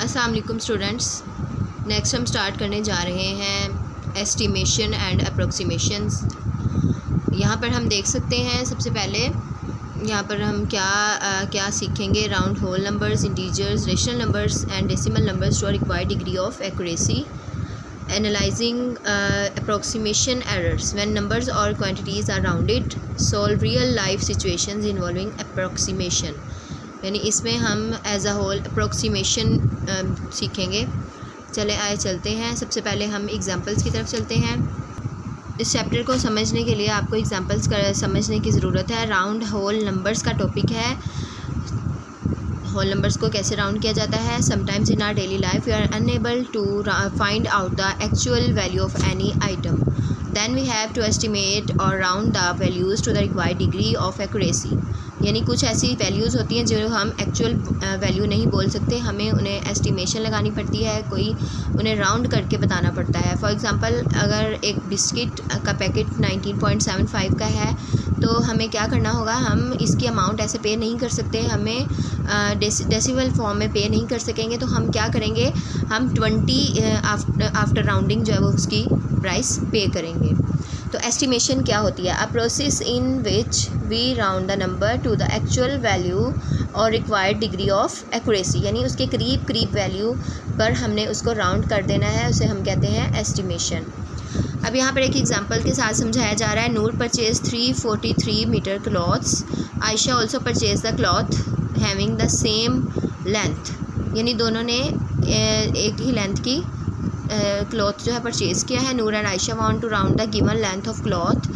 अस्सलाम वालेकुम students. Next हम स्टार्ट करने जा रहे हैं एस्टिमेशन एंड अप्रोक्सीमेशंस। यहाँ पर हम देख सकते हैं सबसे पहले यहाँ पर हम क्या सीखेंगे। Round whole numbers, integers, rational numbers and decimal numbers to required degree of accuracy, analysing approximation errors when numbers और quantities are rounded, solve real life situations involving approximation. यानी इसमें हम एज अ होल अप्रोक्सीमेशन सीखेंगे। चलते हैं। सबसे पहले हम एग्जांपल्स की तरफ चलते हैं। इस चैप्टर को समझने के लिए आपको एग्जांपल्स समझने की ज़रूरत है। राउंड होल नंबर्स का टॉपिक है। होल नंबर्स को कैसे राउंड किया जाता है। Sometimes in our daily life we are unable to find out the actual value of any item, then we have to estimate or round the values to the required degree of accuracy। यानी कुछ ऐसी values होती हैं जो हम actual value नहीं बोल सकते, हमें उन्हें एस्टिमेशन लगानी पड़ती है, कोई उन्हें राउंड करके बताना पड़ता है। फॉर एग्ज़ाम्पल अगर एक बिस्किट का पैकेट 19.75 का है तो हमें क्या करना होगा, हम इसकी अमाउंट ऐसे पे नहीं कर सकते, हमें डेसिमल फॉर्म में पे नहीं कर सकेंगे। तो हम क्या करेंगे, हम 20 आफ्टर राउंडिंग जो है वो उसकी प्राइस पे करेंगे। तो एस्टिमेशन क्या होती है? A process in which we round the number to the actual value और रिक्वायर्ड डिग्री ऑफ एक्यूरेसी, यानी उसके करीब वैल्यू पर हमने उसको राउंड कर देना है, उसे हम कहते हैं एस्टिमेशन। अब यहाँ पर एक एग्जांपल के साथ समझाया जा रहा है। Noor purchase 343 metre cloths, Ayesha also purchase the cloth having the same length, यानी दोनों ने एक ही लेंथ की क्लॉथ जो है परचेज़ किया है। Noor and Ayesha want to round the given length of cloth.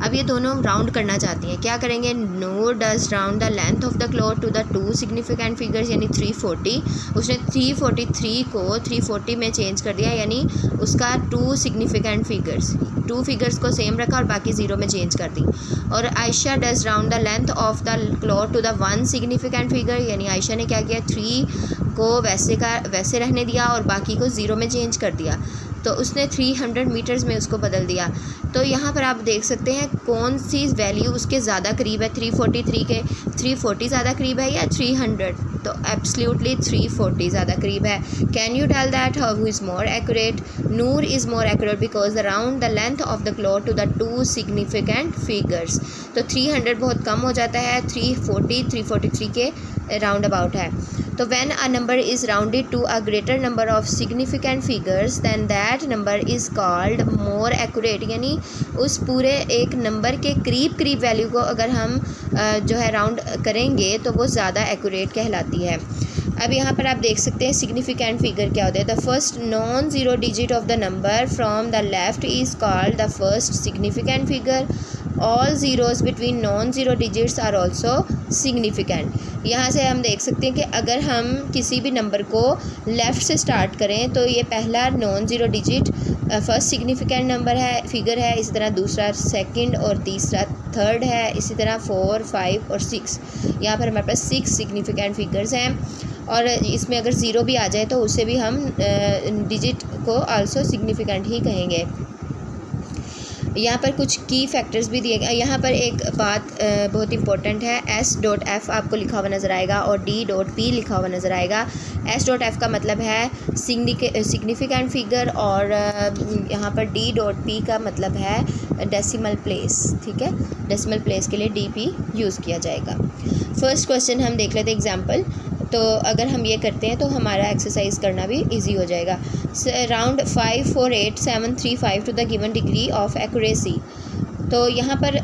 अब ये दोनों राउंड करना चाहती हैं, क्या करेंगे? Noor does round the length of the cloth to the two significant figures, यानी 340। उसने 343 को 340 में चेंज कर दिया, यानी उसका two significant figures, two figures को सेम रखा और बाकी ज़ीरो में चेंज कर दी। और Ayesha does round the length of the cloth to the one significant figure, यानी आयशा ने क्या किया, 3 को वैसे रहने दिया और बाकी को ज़ीरो में चेंज कर दिया। तो उसने 300 मीटर्स में उसको बदल दिया। तो यहाँ पर आप देख सकते हैं कौन सी वैल्यू उसके ज़्यादा करीब है। 343 के 340 ज़्यादा करीब है या 300? तो एब्सोल्युटली 340 ज़्यादा करीब है। Can you tell that who is more accurate? Noor is more accurate because round the length of the cloth to the two significant figures. तो 300 बहुत कम हो जाता है, 343 के राउंड अबाउट है। तो when a number is rounded to a greater number of significant figures than that number is called more accurate, यानी उस पूरे एक नंबर के करीब वैल्यू को अगर हम जो है राउंड करेंगे तो वो ज़्यादा एक्यूरेट कहलाती है। अब यहाँ पर आप देख सकते हैं सिग्निफिकेंट फिगर क्या होता है। The first non zero digit of the number from the left is called the first significant figure. All zeros between non zero digits are also significant. यहाँ से हम देख सकते हैं कि अगर हम किसी भी नंबर को लेफ़्ट से स्टार्ट करें तो ये पहला non zero digit first significant number है, फिगर है। इसी तरह दूसरा सेकंड और तीसरा थर्ड है। इसी तरह 4, 5 और 6। यहाँ पर हमारे पास 6 सिग्निफिकेंट फिगर्स हैं और इसमें अगर ज़ीरो भी आ जाए तो उसे भी हम डिजिट को आल्सो सिग्निफिकेंट ही कहेंगे। यहाँ पर कुछ की फैक्टर्स भी दिए गए। यहाँ पर एक बात बहुत इंपॉर्टेंट है। S.F आपको लिखा हुआ नज़र आएगा और D.P लिखा हुआ नज़र आएगा। S.F का मतलब है सिग्निफिकेंट फिगर और यहाँ पर D.P का मतलब है डेसिमल प्लेस। ठीक है, डेसिमल प्लेस के लिए DP यूज़ किया जाएगा। फर्स्ट क्वेश्चन हम देख लेते हैं एग्जाम्पल। तो अगर हम ये करते हैं तो हमारा एक्सरसाइज करना भी इजी हो जाएगा। Round 5, 4, 8, 7, 3, 5 to the given degree of accuracy. तो यहाँ पर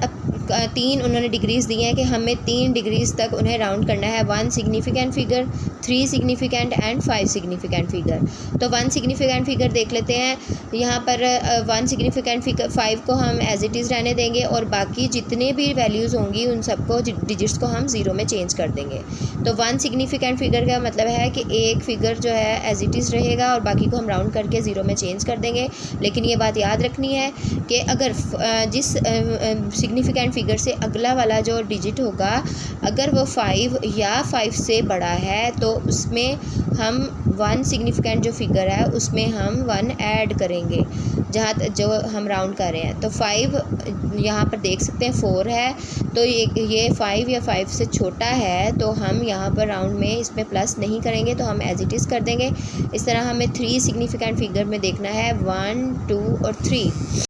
3 उन्होंने डिग्रीज़ दी हैं कि हमें 3 डिग्रीज़ तक उन्हें राउंड करना है। 1 significant figure, 3 significant and 5 significant figure. तो 1 सिग्निफिकेंट फिगर देख लेते हैं। यहाँ पर 1 सिग्निफिकेंट फिगर 5 को हम एज इट इज़ रहने देंगे और बाकी जितने भी वैल्यूज़ होंगी उन सबको डिजिट्स को हम ज़ीरो में चेंज कर देंगे। तो 1 सिग्निफिकेंट फिगर का मतलब है कि एक फिगर जो है एज इट इज़ रहेगा और बाकी को हम राउंड करके ज़ीरो में चेंज कर देंगे। लेकिन ये बात याद रखनी है कि अगर जिस सिग्निफिकेंट फिगर से अगला वाला जो डिजिट होगा अगर वो 5 या 5 से बड़ा है तो उसमें हम 1 सिग्निफिकेंट जो फिगर है उसमें हम 1 ऐड करेंगे जहाँ जो हम राउंड कर रहे हैं। तो 5 यहाँ पर देख सकते हैं 4 है, तो ये 5 या 5 से छोटा है, तो हम यहाँ पर राउंड में इसमें प्लस नहीं करेंगे, तो हम एज इट इज़ कर देंगे। इस तरह हमें 3 सिग्निफिकेंट फिगर में देखना है, 1 2 और 3।